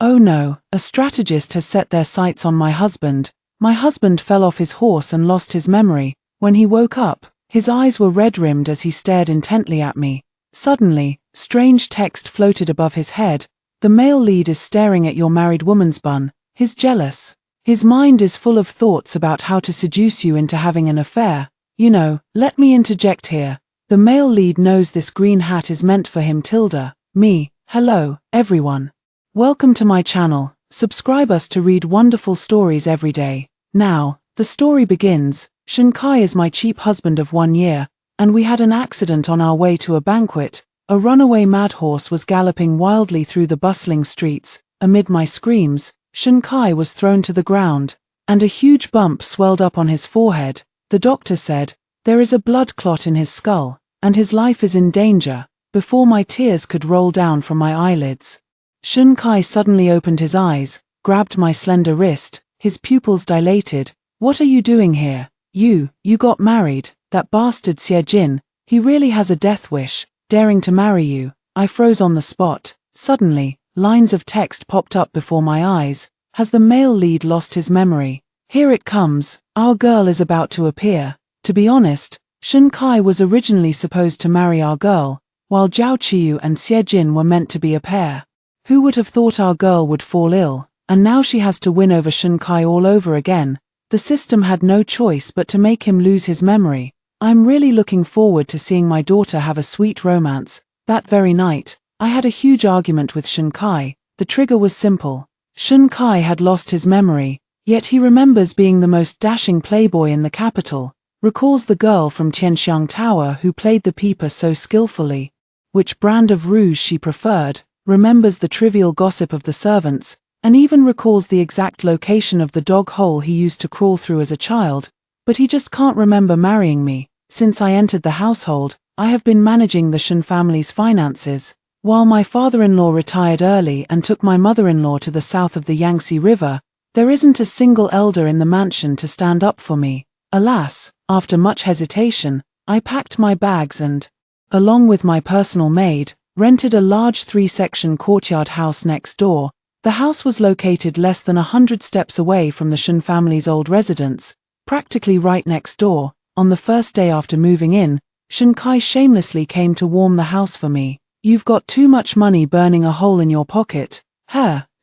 Oh no, a strategist has set their sights on my husband. My husband fell off his horse and lost his memory. When he woke up, his eyes were red-rimmed as he stared intently at me. Suddenly, strange text floated above his head. The male lead is staring at your married woman's bun. He's jealous. His mind is full of thoughts about how to seduce you into having an affair. You know, let me interject here. The male lead knows this green hat is meant for him tilde. Me. Hello, everyone. Welcome to my channel. Subscribe us to read wonderful stories every day. Now, the story begins. Shunkai is my cheap husband of 1 year, and we had an accident on our way to a banquet. A runaway mad horse was galloping wildly through the bustling streets. Amid my screams, Shunkai was thrown to the ground, and a huge bump swelled up on his forehead. The doctor said, there is a blood clot in his skull, and his life is in danger. Before my tears could roll down from my eyelids, Shunkai suddenly opened his eyes, grabbed my slender wrist, his pupils dilated. What are you doing here? You got married. That bastard Xie, he really has a death wish, daring to marry you. I froze on the spot. Suddenly, lines of text popped up before my eyes. Has the male lead lost his memory? Here it comes. Our girl is about to appear. To be honest, Shunkai was originally supposed to marry our girl, while Zhao Qiyu and Xie were meant to be a pair. Who would have thought our girl would fall ill, and now she has to win over Shunkai all over again? The system had no choice but to make him lose his memory. I'm really looking forward to seeing my daughter have a sweet romance. That very night, I had a huge argument with Shunkai. The trigger was simple. Shunkai had lost his memory, yet he remembers being the most dashing playboy in the capital, recalls the girl from Tianxiang Tower who played the peeper so skillfully, which brand of rouge she preferred, remembers the trivial gossip of the servants, and even recalls the exact location of the dog hole he used to crawl through as a child. But he just can't remember marrying me. Since I entered the household, I have been managing the Shun family's finances. While my father-in-law retired early and took my mother-in-law to the south of the Yangtze River, there isn't a single elder in the mansion to stand up for me. Alas, after much hesitation, I packed my bags and, along with my personal maid, rented a large 3-section courtyard house next door. The house was located less than 100 steps away from the Shun family's old residence, practically right next door. On the first day after moving in, Shunkai shamelessly came to warm the house for me. You've got too much money burning a hole in your pocket.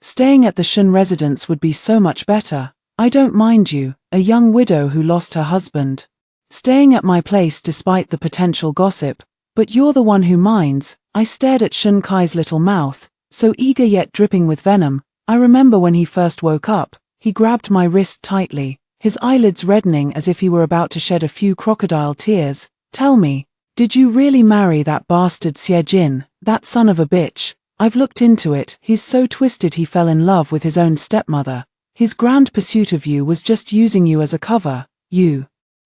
Staying at the Shun residence would be so much better. I don't mind you, a young widow who lost her husband, staying at my place despite the potential gossip, but you're the one who minds. I stared at Shunkai's little mouth, so eager yet dripping with venom. I remember when he first woke up, he grabbed my wrist tightly, his eyelids reddening as if he were about to shed a few crocodile tears. Tell me, did you really marry that bastard Xie, that son of a bitch? I've looked into it. He's so twisted he fell in love with his own stepmother. His grand pursuit of you was just using you as a cover.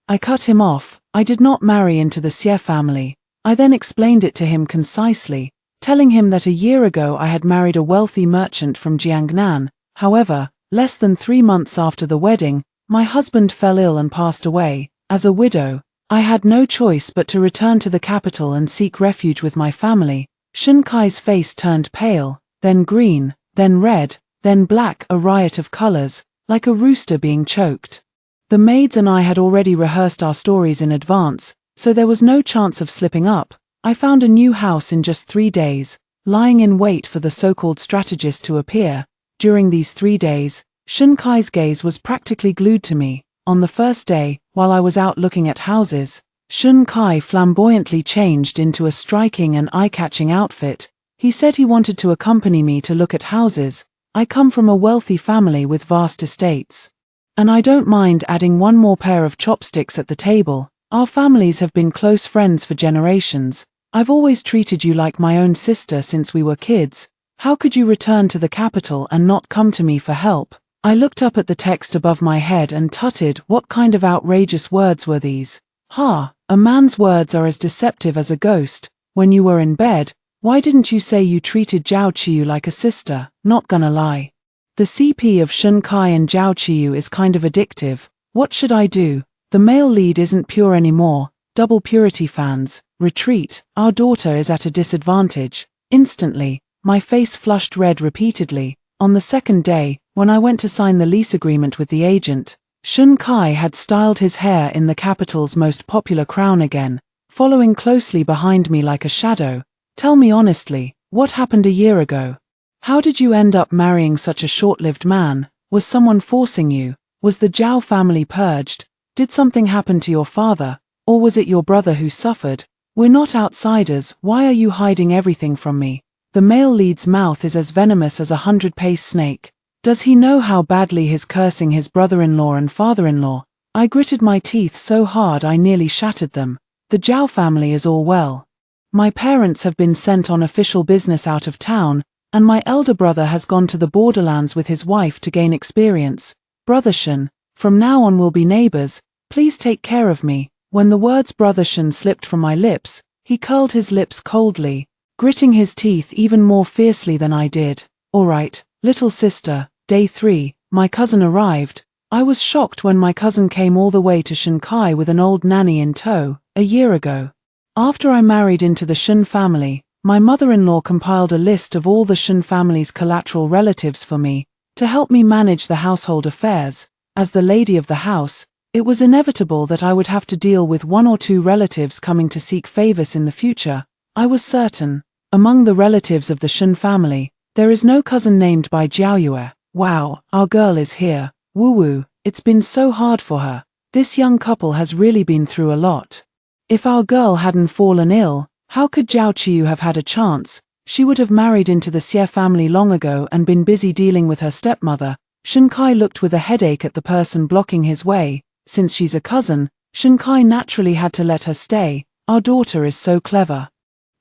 I cut him off. I did not marry into the Xie family. I then explained it to him concisely, telling him that a year ago I had married a wealthy merchant from Jiangnan. However, less than 3 months after the wedding, my husband fell ill and passed away. As a widow, I had no choice but to return to the capital and seek refuge with my family. Shunkai's face turned pale, then green, then red, then black, a riot of colors, like a rooster being choked. The maids and I had already rehearsed our stories in advance, so there was no chance of slipping up. I found a new house in just 3 days, lying in wait for the so-called strategist to appear. During these 3 days, Shunkai's gaze was practically glued to me. On the first day, while I was out looking at houses, Shunkai flamboyantly changed into a striking and eye-catching outfit. He said he wanted to accompany me to look at houses. I come from a wealthy family with vast estates, and I don't mind adding one more pair of chopsticks at the table. Our families have been close friends for generations. I've always treated you like my own sister since we were kids. How could you return to the capital and not come to me for help? I looked up at the text above my head and tutted. What kind of outrageous words were these? A man's words are as deceptive as a ghost. When you were in bed, why didn't you say you treated Zhao Qiyu like a sister? Not gonna lie. The CP of Shunkai and Zhao Qiyu is kind of addictive. What should I do? The male lead isn't pure anymore. Double purity fans, retreat. Our daughter is at a disadvantage. Instantly, my face flushed red repeatedly. On the second day, when I went to sign the lease agreement with the agent, Shun Kai had styled his hair in the capital's most popular crown again, following closely behind me like a shadow. Tell me honestly, what happened a year ago? How did you end up marrying such a short-lived man? Was someone forcing you? Was the Zhao family purged? Did something happen to your father? Or was it your brother who suffered? We're not outsiders, why are you hiding everything from me? The male lead's mouth is as venomous as a 100-pace snake. Does he know how badly he's cursing his brother-in-law and father-in-law? I gritted my teeth so hard I nearly shattered them. The Zhao family is all well. My parents have been sent on official business out of town, and my elder brother has gone to the borderlands with his wife to gain experience. Brother Shun, from now on we'll be neighbors, please take care of me. When the words Brother Shun slipped from my lips, he curled his lips coldly, gritting his teeth even more fiercely than I did. All right, little sister. Day 3, my cousin arrived. I was shocked when my cousin came all the way to Shun Kai with an old nanny in tow, a year ago. After I married into the Shun family, my mother-in-law compiled a list of all the Shun family's collateral relatives for me, to help me manage the household affairs. As the lady of the house, it was inevitable that I would have to deal with 1 or 2 relatives coming to seek favors in the future. I was certain. Among the relatives of the Shun family, there is no cousin named by Jiaoyue. Wow, our girl is here. Woo-woo, it's been so hard for her. This young couple has really been through a lot. If our girl hadn't fallen ill, how could Zhao Qiyu have had a chance? She would have married into the Xie family long ago and been busy dealing with her stepmother. Shun Kai looked with a headache at the person blocking his way. Since she's a cousin, Shun Kai naturally had to let her stay. Our daughter is so clever.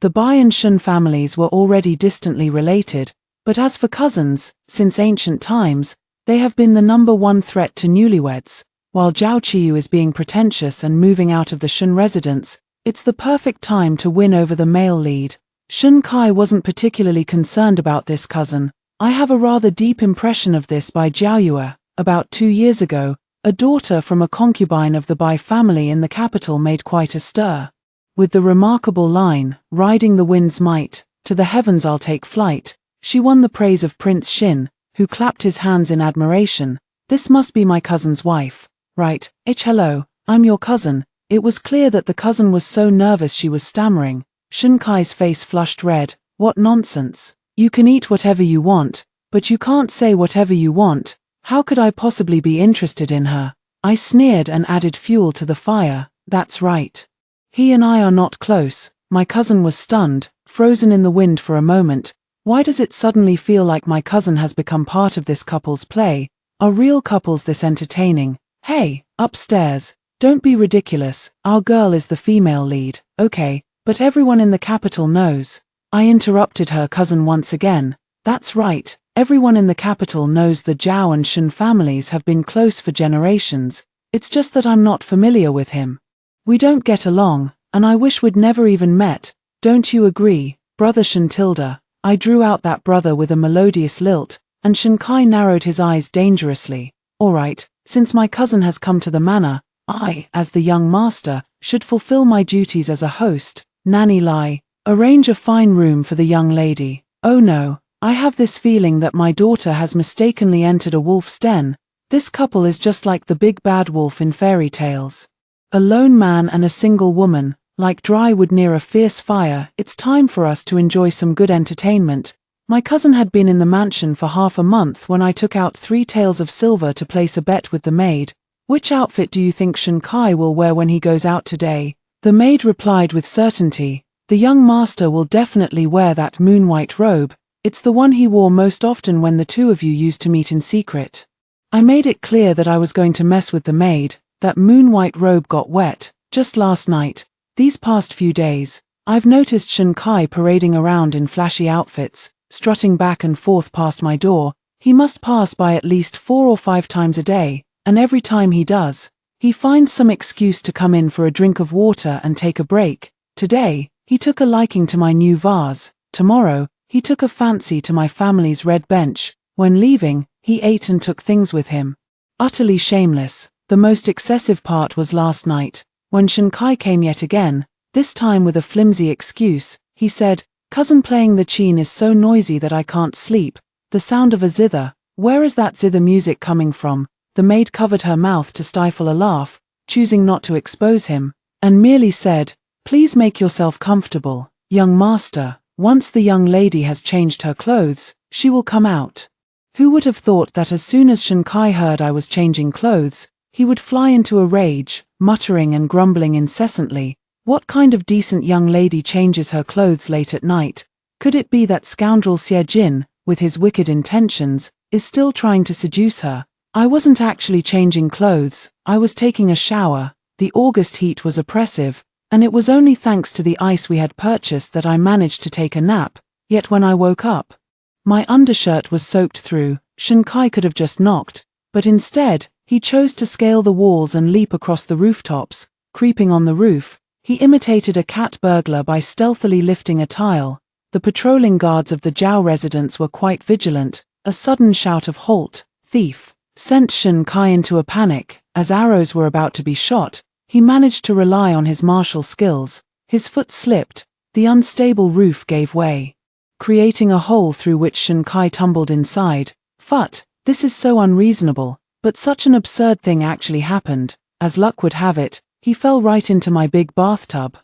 The Bai and Shun families were already distantly related, but as for cousins, since ancient times, they have been the #1 threat to newlyweds. While Zhao Qiyu is being pretentious and moving out of the Shun residence, it's the perfect time to win over the male lead. Shun Kai wasn't particularly concerned about this cousin. I have a rather deep impression of this by Jiaoyue. About 2 years ago, a daughter from a concubine of the Bai family in the capital made quite a stir. With the remarkable line, "Riding the wind's might, to the heavens I'll take flight," she won the praise of Prince Xin, who clapped his hands in admiration. This must be my cousin's wife. Right, hello, I'm your cousin. It was clear that the cousin was so nervous she was stammering. Shun Kai's face flushed red. What nonsense. You can eat whatever you want, but you can't say whatever you want. How could I possibly be interested in her? I sneered and added fuel to the fire. That's right. He and I are not close. My cousin was stunned, frozen in the wind for a moment. Why does it suddenly feel like my cousin has become part of this couple's play? Are real couples this entertaining? Hey, upstairs. Don't be ridiculous. Our girl is the female lead. Okay, but everyone in the capital knows. I interrupted her cousin once again. That's right. Everyone in the capital knows the Zhao and Shun families have been close for generations. It's just that I'm not familiar with him. We don't get along, and I wish we'd never even met. Don't you agree, Brother Shun Tilda? I drew out that brother with a melodious lilt, and Shun Kai narrowed his eyes dangerously. All right, since my cousin has come to the manor, I, as the young master, should fulfill my duties as a host. Nanny Lai, arrange a fine room for the young lady. Oh no, I have this feeling that my daughter has mistakenly entered a wolf's den. This couple is just like the big bad wolf in fairy tales. A lone man and a single woman, like dry wood near a fierce fire. It's time for us to enjoy some good entertainment. My cousin had been in the mansion for half a month when I took out 3 taels of silver to place a bet with the maid. Which outfit do you think Shun Kai will wear when he goes out today? The maid replied with certainty. The young master will definitely wear that moon-white robe. It's the one he wore most often when the two of you used to meet in secret. I made it clear that I was going to mess with the maid. That moon-white robe got wet, just last night. These past few days, I've noticed Shun Kai parading around in flashy outfits, strutting back and forth past my door. He must pass by at least 4 or 5 times a day, and every time he does, he finds some excuse to come in for a drink of water and take a break. Today, he took a liking to my new vase. Tomorrow, he took a fancy to my family's red bench. When leaving, he ate and took things with him. Utterly shameless. The most excessive part was last night, when Shun Kai came yet again, this time with a flimsy excuse. He said, "Cousin, playing the qin is so noisy that I can't sleep." The sound of a zither. Where is that zither music coming from? The maid covered her mouth to stifle a laugh, choosing not to expose him, and merely said, "Please make yourself comfortable, young master. Once the young lady has changed her clothes, she will come out." Who would have thought that as soon as Shinkai heard I was changing clothes, he would fly into a rage, muttering and grumbling incessantly. What kind of decent young lady changes her clothes late at night? Could it be that scoundrel Xie Jin, with his wicked intentions, is still trying to seduce her? I wasn't actually changing clothes, I was taking a shower. The August heat was oppressive, and it was only thanks to the ice we had purchased that I managed to take a nap, yet when I woke up, my undershirt was soaked through. Shinkai could have just knocked, but instead, he chose to scale the walls and leap across the rooftops. Creeping on the roof, he imitated a cat burglar by stealthily lifting a tile. The patrolling guards of the Zhao residence were quite vigilant. A sudden shout of "Halt, thief!" sent Shinkai into a panic. As arrows were about to be shot, he managed to rely on his martial skills. His foot slipped, the unstable roof gave way, creating a hole through which Shinkai tumbled inside. Phut, this is so unreasonable, but such an absurd thing actually happened. As luck would have it, he fell right into my big bathtub.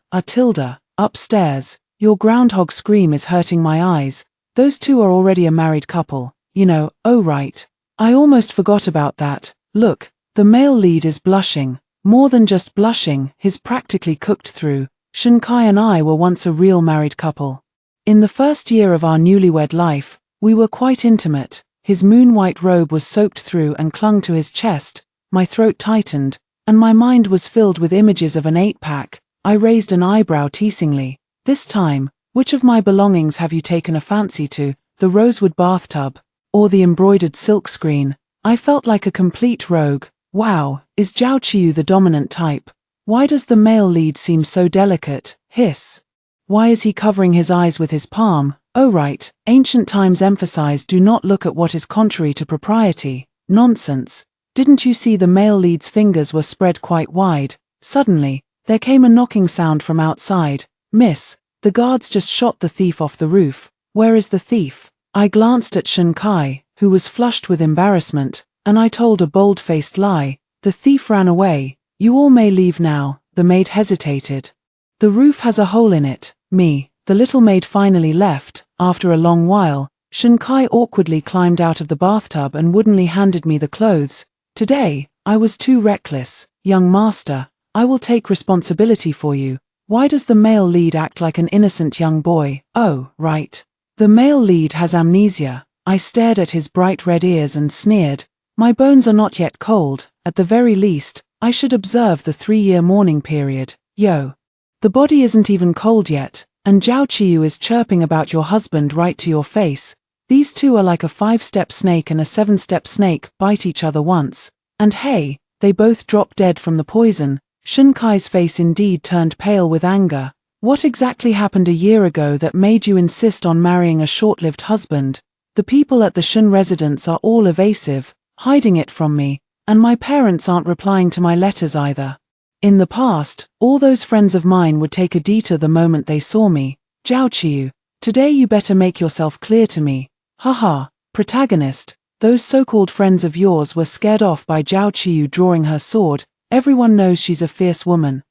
Upstairs. Your groundhog scream is hurting my eyes. Those two are already a married couple, you know. Oh right. I almost forgot about that. Look, the male lead is blushing. More than just blushing, he's practically cooked through. Shinkai and I were once a real married couple. In the first year of our newlywed life, we were quite intimate. His moon-white robe was soaked through and clung to his chest. My throat tightened, and my mind was filled with images of an 8-pack. I raised an eyebrow teasingly. This time, which of my belongings have you taken a fancy to, the rosewood bathtub, or the embroidered silk screen? I felt like a complete rogue. Wow, is Zhao Qiyu the dominant type? Why does the male lead seem so delicate? Hiss. Why is he covering his eyes with his palm? Oh right, ancient times emphasized do not look at what is contrary to propriety. Nonsense. Didn't you see the male lead's fingers were spread quite wide? Suddenly, there came a knocking sound from outside. Miss, the guards just shot the thief off the roof. Where is the thief? I glanced at Shinkai, who was flushed with embarrassment, and I told a bold-faced lie. The thief ran away. You all may leave now. The maid hesitated. The roof has a hole in it. Me. The little maid finally left. After a long while, Shinkai awkwardly climbed out of the bathtub and woodenly handed me the clothes. Today, I was too reckless. Young master, I will take responsibility for you. Why does the male lead act like an innocent young boy? Oh, right. The male lead has amnesia. I stared at his bright red ears and sneered. My bones are not yet cold. At the very least, I should observe the 3-year mourning period. Yo. The body isn't even cold yet, and Zhao Qiyu is chirping about your husband right to your face. These two are like a 5-step snake and a 7-step snake, bite each other once. And hey, they both drop dead from the poison. Shinkai's face indeed turned pale with anger. What exactly happened a year ago that made you insist on marrying a short-lived husband? The people at the Shun residence are all evasive, hiding it from me, and my parents aren't replying to my letters either. In the past, all those friends of mine would take a detour the moment they saw me. Zhao Qiyu, today you better make yourself clear to me. Haha, protagonist, those so-called friends of yours were scared off by Zhao Qiyu drawing her sword. Everyone knows she's a fierce woman.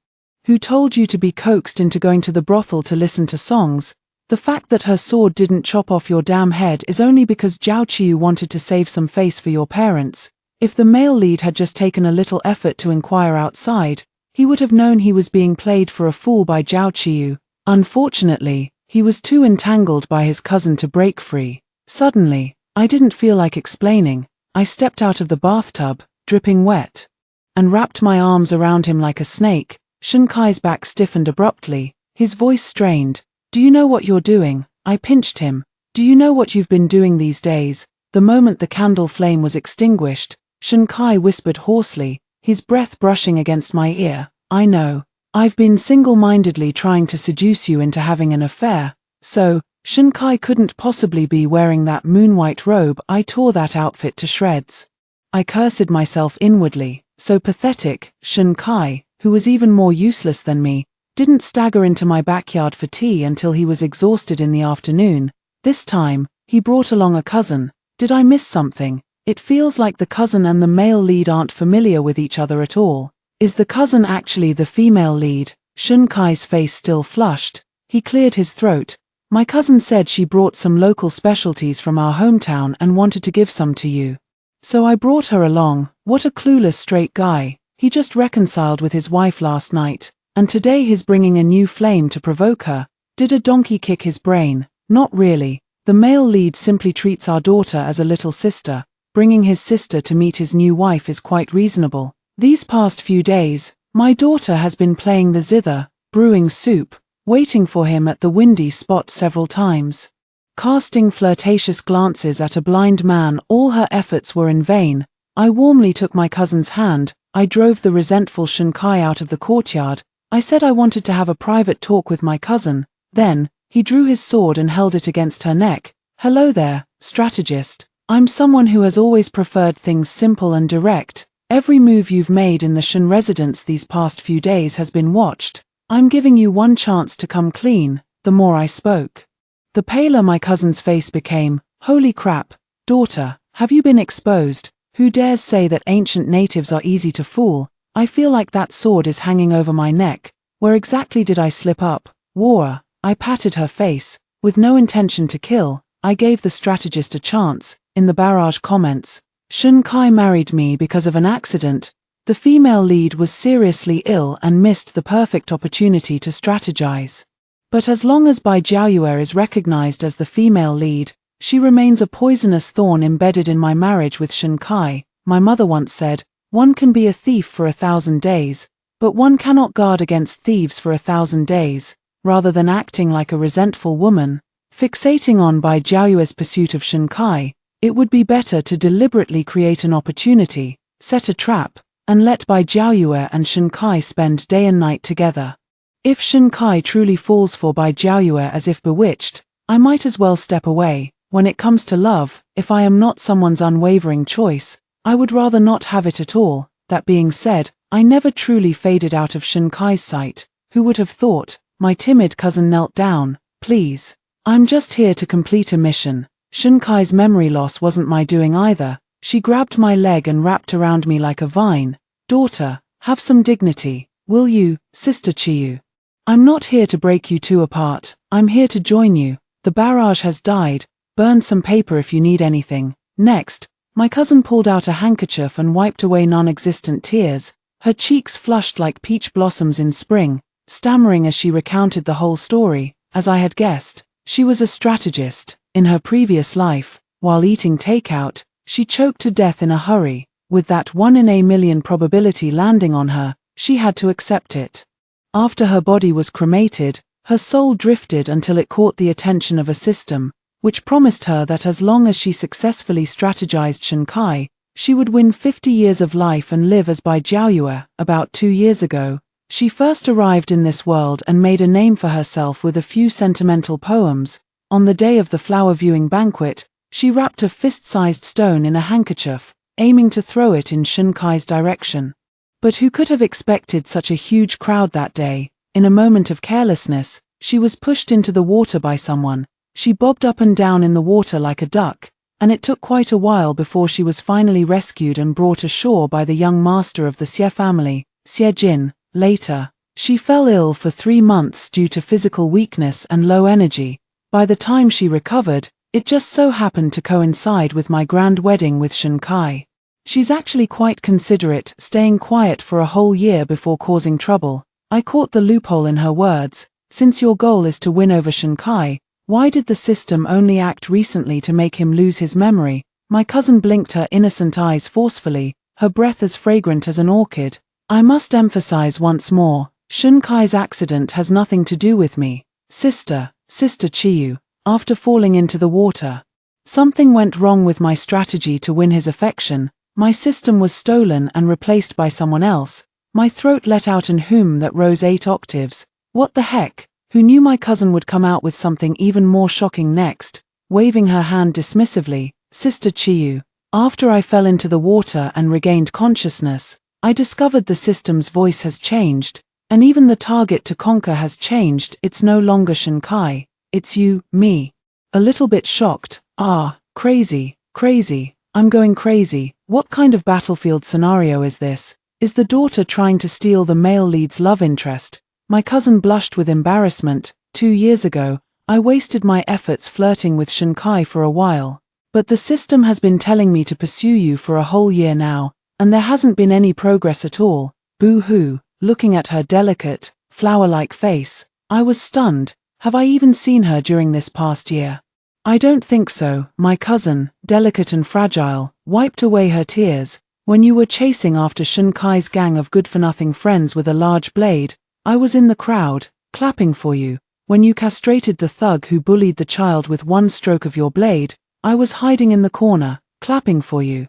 Who told you to be coaxed into going to the brothel to listen to songs? The fact that her sword didn't chop off your damn head is only because Zhao Qiyu wanted to save some face for your parents. If the male lead had just taken a little effort to inquire outside, he would have known he was being played for a fool by Zhao Qiyu. Unfortunately, he was too entangled by his cousin to break free. Suddenly, I didn't feel like explaining. I stepped out of the bathtub, dripping wet, and wrapped my arms around him like a snake. Shinkai's back stiffened abruptly, his voice strained. Do you know what you're doing? I pinched him. Do you know what you've been doing these days? The moment the candle flame was extinguished, Shinkai whispered hoarsely, his breath brushing against my ear. I know. I've been single-mindedly trying to seduce you into having an affair. So, Shinkai couldn't possibly be wearing that moon-white robe. I tore that outfit to shreds. I cursed myself inwardly. So pathetic. Shinkai, who was even more useless than me, didn't stagger into my backyard for tea until he was exhausted in the afternoon. This time, he brought along a cousin. Did I miss something? It feels like the cousin and the male lead aren't familiar with each other at all. Is the cousin actually the female lead? Shunkai's face still flushed. He cleared his throat. My cousin said she brought some local specialties from our hometown and wanted to give some to you. So I brought her along. What a clueless straight guy. He just reconciled with his wife last night, and today he's bringing a new flame to provoke her. Did a donkey kick his brain? Not really. The male lead simply treats our daughter as a little sister. Bringing his sister to meet his new wife is quite reasonable. These past few days, my daughter has been playing the zither, brewing soup, waiting for him at the windy spot several times. Casting flirtatious glances at a blind man, all her efforts were in vain. I warmly took my cousin's hand. I drove the resentful Shunkai out of the courtyard. I said I wanted to have a private talk with my cousin. Then, he drew his sword and held it against her neck. Hello there, strategist. I'm someone who has always preferred things simple and direct. Every move you've made in the Shun residence these past few days has been watched. I'm giving you one chance to come clean. The more I spoke, the paler my cousin's face became. Holy crap, daughter, have you been exposed? Who dares say that ancient natives are easy to fool? I feel like that sword is hanging over my neck. Where exactly did I slip up? War. I patted her face. With no intention to kill, I gave the strategist a chance. In the barrage comments, Shunkai married me because of an accident. The female lead was seriously ill and missed the perfect opportunity to strategize. But as long as Bai Jiaoyue is recognized as the female lead, she remains a poisonous thorn embedded in my marriage with Shunkai. My mother once said, one can be a thief for 1,000 days, but one cannot guard against thieves for 1,000 days. Rather than acting like a resentful woman, fixating on Bai Jiaoyue's pursuit of Shunkai, it would be better to deliberately create an opportunity, set a trap, and let Bai Jiaoyue and Shunkai spend day and night together. If Shunkai truly falls for Bai Jiaoyue as if bewitched, I might as well step away. When it comes to love, if I am not someone's unwavering choice, I would rather not have it at all. That being said, I never truly faded out of Shunkai's sight. Who would have thought? My timid cousin knelt down. Please. I'm just here to complete a mission. Shunkai's memory loss wasn't my doing either. She grabbed my leg and wrapped around me like a vine. Daughter, have some dignity, will you, Sister Chiyu? I'm not here to break you two apart. I'm here to join you. The barrage has died. Burn some paper if you need anything. Next, my cousin pulled out a handkerchief and wiped away non-existent tears. Her cheeks flushed like peach blossoms in spring, stammering as she recounted the whole story. As I had guessed, she was a strategist. In her previous life, while eating takeout, she choked to death in a hurry. With that 1 in a million probability landing on her, she had to accept it. After her body was cremated, her soul drifted until it caught the attention of a system, which promised her that as long as she successfully strategized Shunkai, she would win 50 years of life and live as Bai Jiaoyue. About 2 years ago, she first arrived in this world and made a name for herself with a few sentimental poems. On the day of the flower viewing banquet, she wrapped a fist-sized stone in a handkerchief, aiming to throw it in Shunkai's direction. But who could have expected such a huge crowd that day? In a moment of carelessness, she was pushed into the water by someone. She bobbed up and down in the water like a duck, and it took quite a while before she was finally rescued and brought ashore by the young master of the Xie family, Xie Jin. Later, she fell ill for 3 months due to physical weakness and low energy. By the time she recovered, it just so happened to coincide with my grand wedding with Shunkai. She's actually quite considerate, staying quiet for a whole year before causing trouble. I caught the loophole in her words. Since your goal is to win over Shunkai, why did the system only act recently to make him lose his memory? My cousin blinked her innocent eyes forcefully, her breath as fragrant as an orchid. I must emphasize once more, Shunkai's accident has nothing to do with me. Sister Chiyu, after falling into the water, something went wrong with my strategy to win his affection. My system was stolen and replaced by someone else. My throat let out an hum that rose 8 octaves. What the heck? Who knew my cousin would come out with something even more shocking next? Waving her hand dismissively, Sister Chiyu, after I fell into the water and regained consciousness, I discovered the system's voice has changed, and even the target to conquer has changed. It's no longer Shunkai, it's you, me. A little bit shocked. Ah, crazy. Crazy. I'm going crazy. What kind of battlefield scenario is this? Is the daughter trying to steal the male lead's love interest? My cousin blushed with embarrassment. 2 years ago, I wasted my efforts flirting with Shinkai for a while. But the system has been telling me to pursue you for a whole year now, and there hasn't been any progress at all. Boo-hoo. Looking at her delicate, flower-like face, I was stunned. Have I even seen her during this past year? I don't think so. My cousin, delicate and fragile, wiped away her tears. When you were chasing after Shinkai's gang of good-for-nothing friends with a large blade, I was in the crowd, clapping for you. When you castrated the thug who bullied the child with one stroke of your blade, I was hiding in the corner, clapping for you.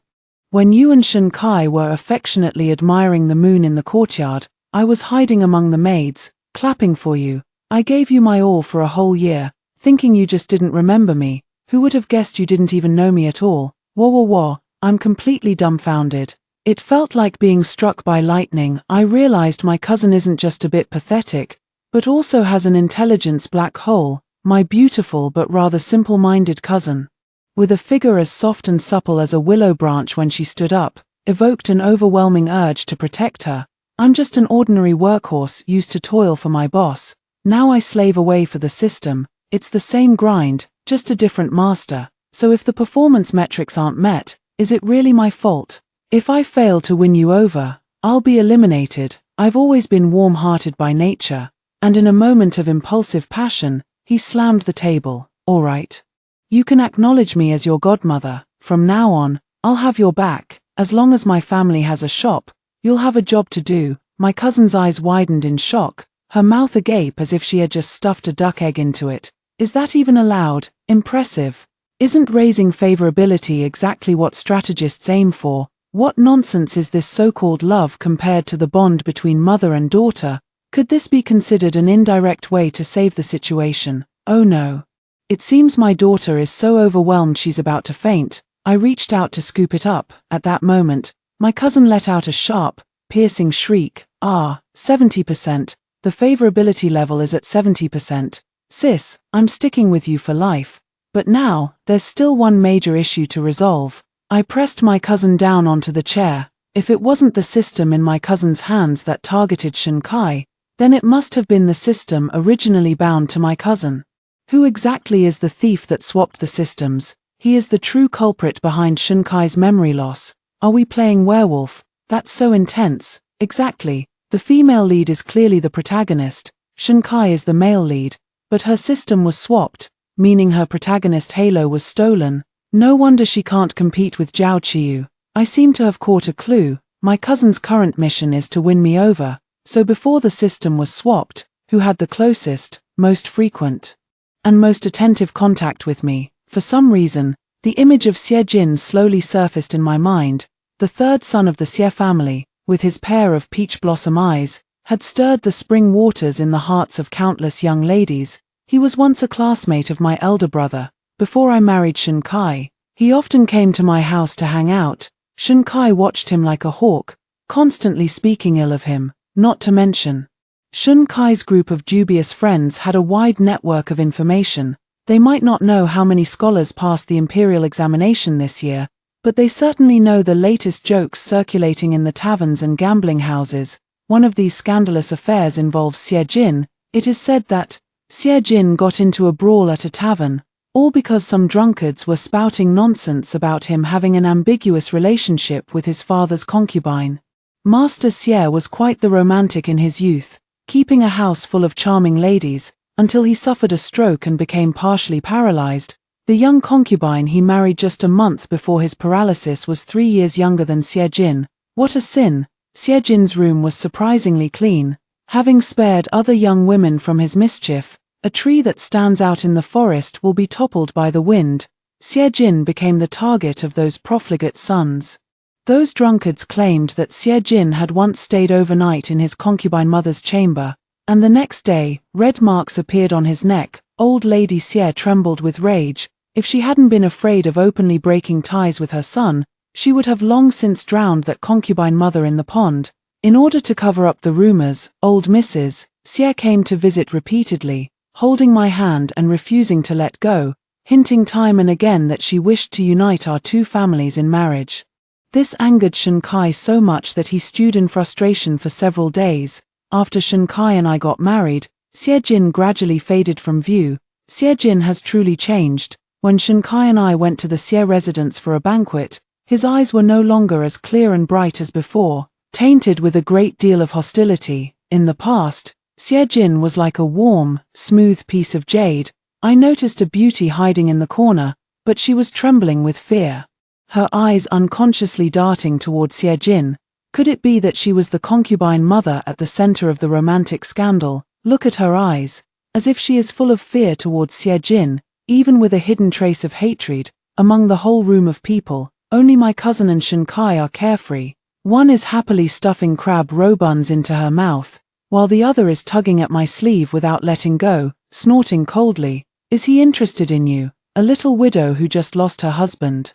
When you and Shinkai were affectionately admiring the moon in the courtyard, I was hiding among the maids, clapping for you. I gave you my all for a whole year, thinking you just didn't remember me. Who would have guessed you didn't even know me at all? Wah wah wah. I'm completely dumbfounded. It felt like being struck by lightning. I realized my cousin isn't just a bit pathetic, but also has an intelligence black hole, my beautiful but rather simple-minded cousin. With a figure as soft and supple as a willow branch when she stood up, evoked an overwhelming urge to protect her. I'm just an ordinary workhorse used to toil for my boss. Now I slave away for the system. It's the same grind, just a different master. So if the performance metrics aren't met, is it really my fault? If I fail to win you over, I'll be eliminated. I've always been warm-hearted by nature. And in a moment of impulsive passion, he slammed the table. All right. You can acknowledge me as your godmother. From now on, I'll have your back. As long as my family has a shop, you'll have a job to do. My cousin's eyes widened in shock, her mouth agape as if she had just stuffed a duck egg into it. Is that even allowed? Impressive. Isn't raising favorability exactly what strategists aim for? What nonsense is this so-called love compared to the bond between mother and daughter? Could this be considered an indirect way to save the situation? Oh no. It seems my daughter is so overwhelmed she's about to faint. I reached out to scoop it up. At that moment, my cousin let out a sharp, piercing shriek. 70%. The favorability level is at 70%. Sis, I'm sticking with you for life. But now, there's still one major issue to resolve. I pressed my cousin down onto the chair. If it wasn't the system in my cousin's hands that targeted Shinkai, then it must have been the system originally bound to my cousin. Who exactly is the thief that swapped the systems? He is the true culprit behind Shinkai's memory loss. Are we playing werewolf? That's so intense. Exactly. The female lead is clearly the protagonist. Shinkai is the male lead. But her system was swapped, meaning her protagonist halo was stolen. No wonder she can't compete with Zhao Qiyu. I seem to have caught a clue. My cousin's current mission is to win me over. So before the system was swapped, who had the closest, most frequent, and most attentive contact with me? For some reason, the image of Xie Jin slowly surfaced in my mind. The third son of the Xie family, with his pair of peach blossom eyes, had stirred the spring waters in the hearts of countless young ladies. He was once a classmate of my elder brother. Before I married Shinkai, he often came to my house to hang out. Shinkai watched him like a hawk, constantly speaking ill of him. Not to mention, Shunkai's group of dubious friends had a wide network of information. They might not know how many scholars passed the imperial examination this year, but they certainly know the latest jokes circulating in the taverns and gambling houses. One of these scandalous affairs involves Xie Jin. It is said that Xie Jin got into a brawl at a tavern, all because some drunkards were spouting nonsense about him having an ambiguous relationship with his father's concubine. Master Xie was quite the romantic in his youth, keeping a house full of charming ladies, until he suffered a stroke and became partially paralyzed. The young concubine he married just a month before his paralysis was 3 years younger than Xie Jin. What a sin! Xie Jin's room was surprisingly clean, having spared other young women from his mischief. A tree that stands out in the forest will be toppled by the wind. Xie Jin became the target of those profligate sons. Those drunkards claimed that Xie Jin had once stayed overnight in his concubine mother's chamber, and the next day, red marks appeared on his neck. Old Lady Xie trembled with rage. If she hadn't been afraid of openly breaking ties with her son, she would have long since drowned that concubine mother in the pond. In order to cover up the rumors, old Mrs. Xie came to visit repeatedly, holding my hand and refusing to let go. hinting time and again that she wished to unite our two families in marriage. This angered Shin Kai so much that he stewed in frustration for several days. After Shin Kai and I got married, Xie Jin gradually faded from view. Xie Jin has truly changed. When Shin Kai and I went to the Xie residence for a banquet, his eyes were no longer as clear and bright as before, tainted with a great deal of hostility. In the past, Xie Jin was like a warm, smooth piece of jade. I noticed a beauty hiding in the corner, but she was trembling with fear. Her eyes unconsciously darting toward Xie Jin. Could it be that she was the concubine mother at the center of the romantic scandal? Look at her eyes, as if she is full of fear towards Xie Jin, even with a hidden trace of hatred. Among the whole room of people, only my cousin and Shin Kai are carefree. One is happily stuffing crab roe buns into her mouth, while the other is tugging at my sleeve without letting go, snorting coldly. Is he interested in you, a little widow who just lost her husband?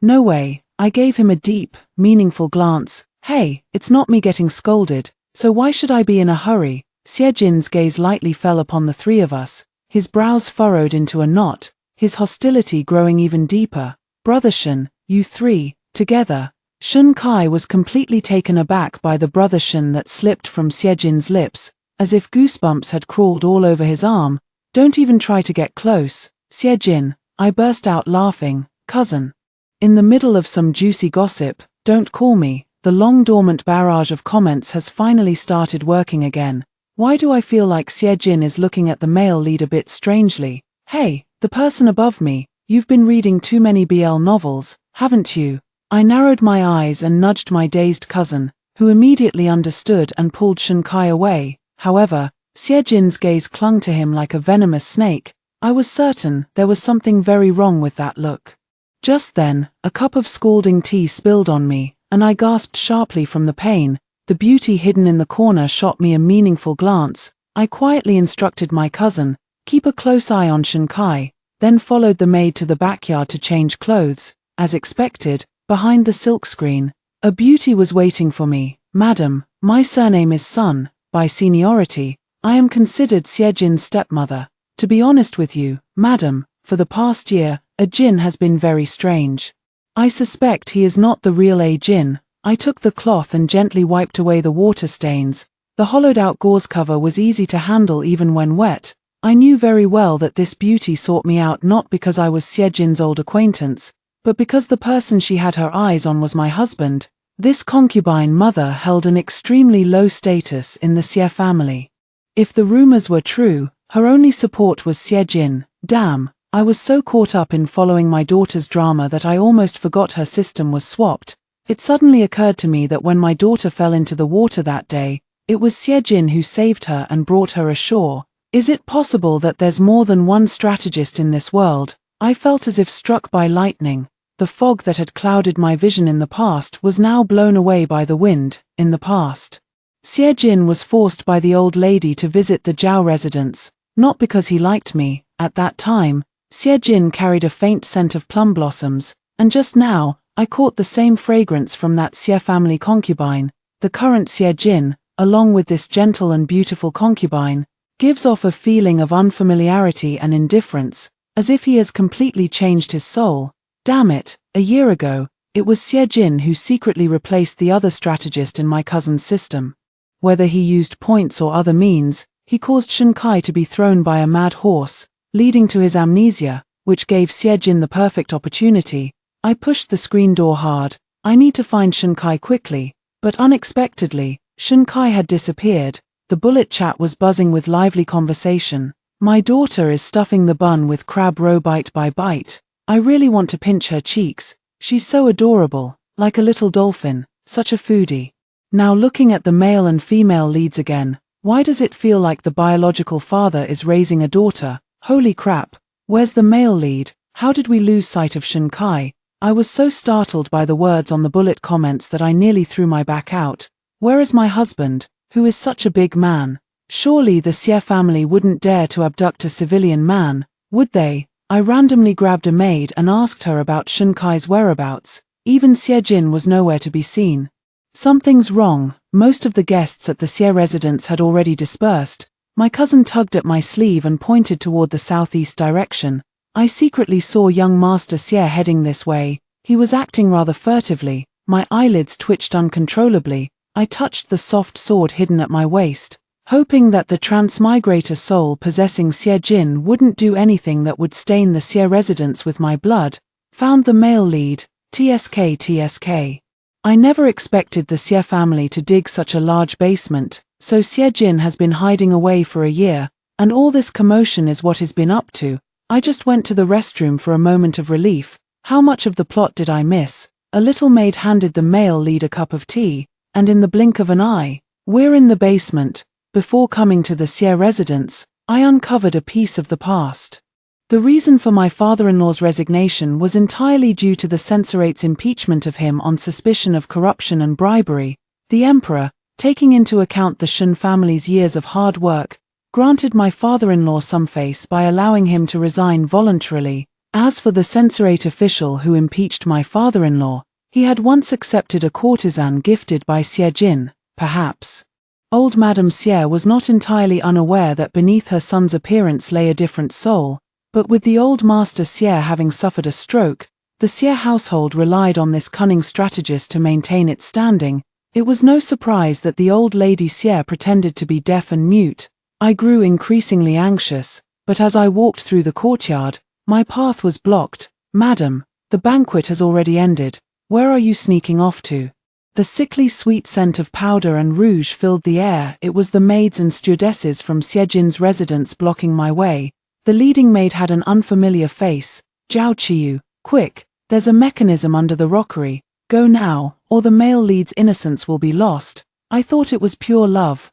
No way. I gave him a deep, meaningful glance. Hey, it's not me getting scolded, so why should I be in a hurry? Xie Jin's gaze lightly fell upon the three of us, his brows furrowed into a knot, his hostility growing even deeper. Brother Shin, you three, together. Shin Kai was completely taken aback by the brother Shin that slipped from Xie Jin's lips, as if goosebumps had crawled all over his arm. Don't even try to get close, Xie Jin, I burst out laughing. Cousin. In the middle of some juicy gossip, don't call me. The long dormant barrage of comments has finally started working again. Why do I feel like Xie Jin is looking at the male lead a bit strangely? Hey, the person above me, you've been reading too many BL novels, haven't you? I narrowed my eyes and nudged my dazed cousin, who immediately understood and pulled Shin Kai away. However, Xie Jin's gaze clung to him like a venomous snake. I was certain there was something very wrong with that look. Just then, a cup of scalding tea spilled on me, and I gasped sharply from the pain. The beauty hidden in the corner shot me a meaningful glance. I quietly instructed my cousin, keep a close eye on Shin Kai, then followed the maid to the backyard to change clothes. As expected, behind the silkscreen, a beauty was waiting for me. Madam, my surname is Sun. By seniority, I am considered Xie Jin's stepmother. To be honest with you, madam, for the past year, a Jin has been very strange. I suspect he is not the real A Jin. I took the cloth and gently wiped away the water stains. The hollowed-out gauze cover was easy to handle even when wet. I knew very well that this beauty sought me out not because I was Xie Jin's old acquaintance, but because the person she had her eyes on was my husband. This concubine mother held an extremely low status in the Xie family. If the rumors were true, her only support was Xie Jin. Damn. I was so caught up in following my daughter's drama that I almost forgot her system was swapped. It suddenly occurred to me that when my daughter fell into the water that day, it was Xie Jin who saved her and brought her ashore. Is it possible that there's more than one strategist in this world? I felt as if struck by lightning. The fog that had clouded my vision in the past was now blown away by the wind. In the past, Xie Jin was forced by the old lady to visit the Zhao residence, not because he liked me. At that time, Xie Jin carried a faint scent of plum blossoms, and just now, I caught the same fragrance from that Xie family concubine. The current Xie Jin, along with this gentle and beautiful concubine, gives off a feeling of unfamiliarity and indifference, as if he has completely changed his soul. Damn it, a year ago, it was Xie Jin who secretly replaced the other strategist in my cousin's system. Whether he used points or other means, he caused Shin Kai to be thrown by a mad horse, leading to his amnesia, which gave Xie Jin the perfect opportunity. I pushed the screen door hard. I need to find Shin Kai quickly, but unexpectedly, Shin Kai had disappeared. The bullet chat was buzzing with lively conversation. My daughter is stuffing the bun with crab roe bite by bite. I really want to pinch her cheeks. She's so adorable, like a little dolphin, such a foodie. Now looking at the male and female leads again, why does it feel like the biological father is raising a daughter? Holy crap, where's the male lead? How did we lose sight of Shin Kai? I was so startled by the words on the bullet comments that I nearly threw my back out. Where is my husband, who is such a big man? Surely the Xie family wouldn't dare to abduct a civilian man, would they? I randomly grabbed a maid and asked her about Shin Kai's whereabouts. Even Xie Jin was nowhere to be seen. Something's wrong. Most of the guests at the Xie residence had already dispersed. My cousin tugged at my sleeve and pointed toward the southeast direction. I secretly saw young Master Xie heading this way. He was acting rather furtively. My eyelids twitched uncontrollably. I touched the soft sword hidden at my waist, hoping that the transmigrator soul possessing Xie Jin wouldn't do anything that would stain the Xie residence with my blood. Found the male lead. TSK. I never expected the Xie family to dig such a large basement, so Xie Jin has been hiding away for a year, and all this commotion is what he's been up to. I just went to the restroom for a moment of relief. How much of the plot did I miss? A little maid handed the male lead a cup of tea, and in the blink of an eye, we're in the basement. Before coming to the Xie residence, I uncovered a piece of the past. The reason for my father-in-law's resignation was entirely due to the censorate's impeachment of him on suspicion of corruption and bribery. The emperor, taking into account the Shun family's years of hard work, granted my father-in-law some face by allowing him to resign voluntarily. As for the censorate official who impeached my father-in-law, he had once accepted a courtesan gifted by Xie Jin, perhaps. Old Madame Xie was not entirely unaware that beneath her son's appearance lay a different soul, but with the old Master Xie having suffered a stroke, the Xie household relied on this cunning strategist to maintain its standing. It was no surprise that the old lady Xie pretended to be deaf and mute. I grew increasingly anxious, but as I walked through the courtyard, my path was blocked. Madam, the banquet has already ended. Where are you sneaking off to? The sickly sweet scent of powder and rouge filled the air. It was the maids and stewardesses from Xie Jin's residence blocking my way. The leading maid had an unfamiliar face. Zhao Qiyu, quick, there's a mechanism under the rockery. Go now, or the male lead's innocence will be lost. I thought it was pure love,